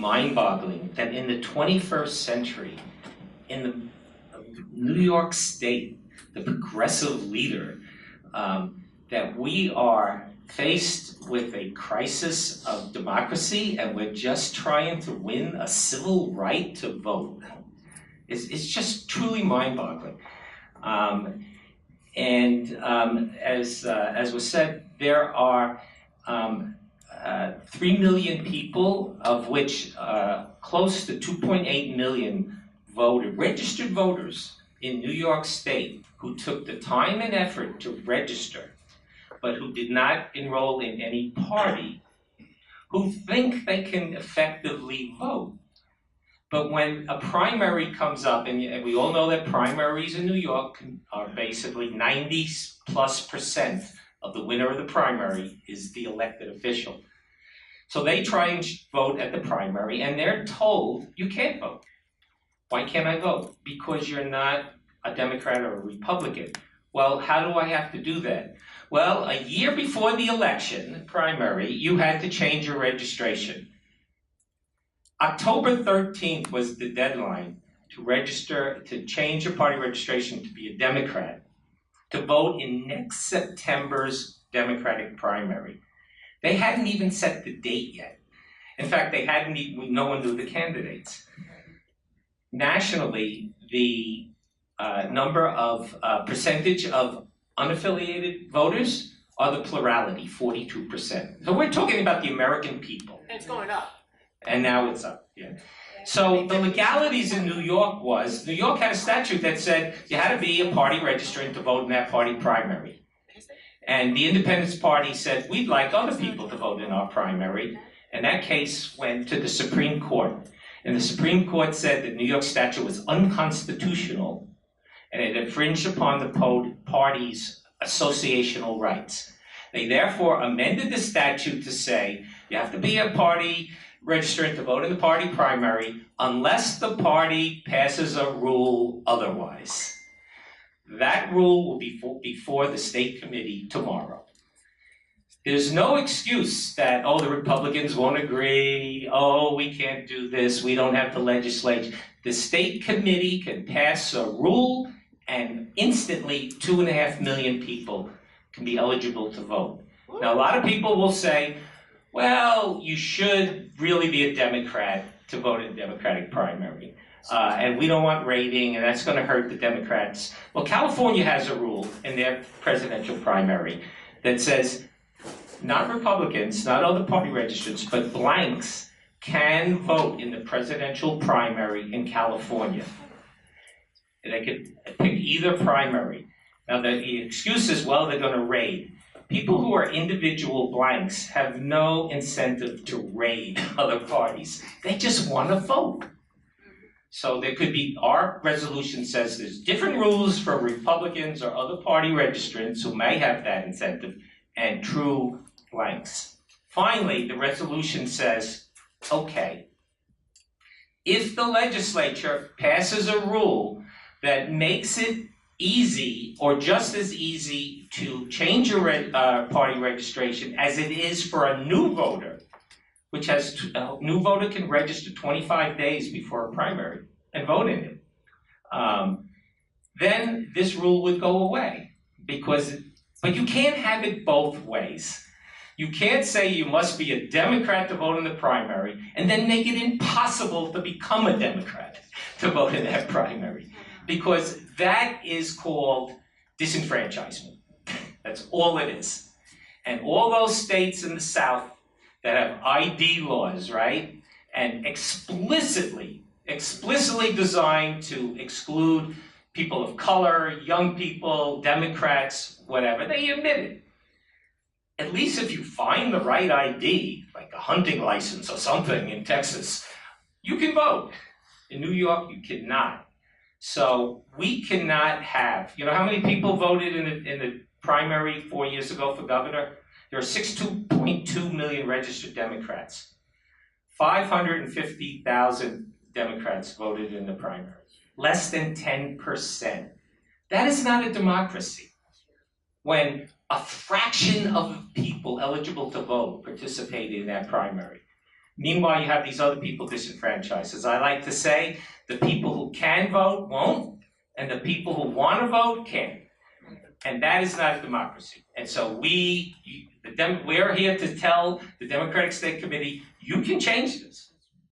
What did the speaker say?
mind-boggling that in the 21st century, in the New York State, the progressive leader, that we are faced with a crisis of democracy and we're just trying to win a civil right to vote. It's just truly mind-boggling. As was said, there are 3 million people, of which close to 2.8 million registered voters in New York State who took the time and effort to register, but who did not enroll in any party, who think they can effectively vote. But when a primary comes up, and we all know that primaries in New York are basically 90+% of the winner of the primary is the elected official. So they try and vote at the primary, and they're told, you can't vote. Why can't I vote? Because you're not a Democrat or a Republican. Well, how do I have to do that? Well, a year before the election, primary, you had to change your registration. October 13th was the deadline to register, to change your party registration to be a Democrat, to vote in next September's Democratic primary. They hadn't even set the date yet. In fact, no one knew the candidates. Nationally, the percentage of unaffiliated voters are the plurality, 42%. So we're talking about the American people. And it's going up. And now it's up, yeah. So the legalities in New York New York had a statute that said you had to be a party registrant to vote in that party primary. And the Independence Party said, we'd like other people to vote in our primary. And that case went to the Supreme Court. And the Supreme Court said that New York statute was unconstitutional and it infringed upon the party's associational rights. They therefore amended the statute to say you have to be a party registrant to vote in the party primary unless the party passes a rule otherwise. That rule will be before the state committee tomorrow. There's no excuse that, oh, the Republicans won't agree, oh, we can't do this, we don't have the legislature. The state committee can pass a rule and instantly 2.5 million people can be eligible to vote. Now, a lot of people will say, well, you should really be a Democrat to vote in the Democratic primary. And we don't want rating, and that's going to hurt the Democrats. Well, California has a rule in their presidential primary that says not Republicans, not other party registrants, but blanks can vote in the presidential primary in California. And they could pick either primary. Now, the excuse is, well, they're going to raid. People who are individual blanks have no incentive to raid other parties. They just want to vote. So there could be, our resolution says there's different rules for Republicans or other party registrants who may have that incentive and true blanks. Finally, the resolution says, okay, if the legislature passes a rule that makes it easy or just as easy to change your party registration as it is for a new voter, which has a new voter can register 25 days before a primary and vote in it, then this rule would go away. But you can't have it both ways. You can't say you must be a Democrat to vote in the primary and then make it impossible to become a Democrat to vote in that primary, because that is called disenfranchisement. That's all it is. And all those states in the South that have ID laws, right, and explicitly designed to exclude people of color, young people, Democrats, whatever, they admit it. At least if you find the right ID, like a hunting license or something in Texas, you can vote. In New York, you cannot. So we cannot have, you know how many people voted in the primary 4 years ago for governor? There are 62.2 million registered Democrats. 550,000 Democrats voted in the primary. Less than 10%. That is not a democracy. When a fraction of people eligible to vote participated in that primary. Meanwhile, you have these other people disenfranchised. As I like to say, the people who can vote won't, and the people who want to vote can. And that is not a democracy. And so we're here to tell the Democratic State Committee, you can change this.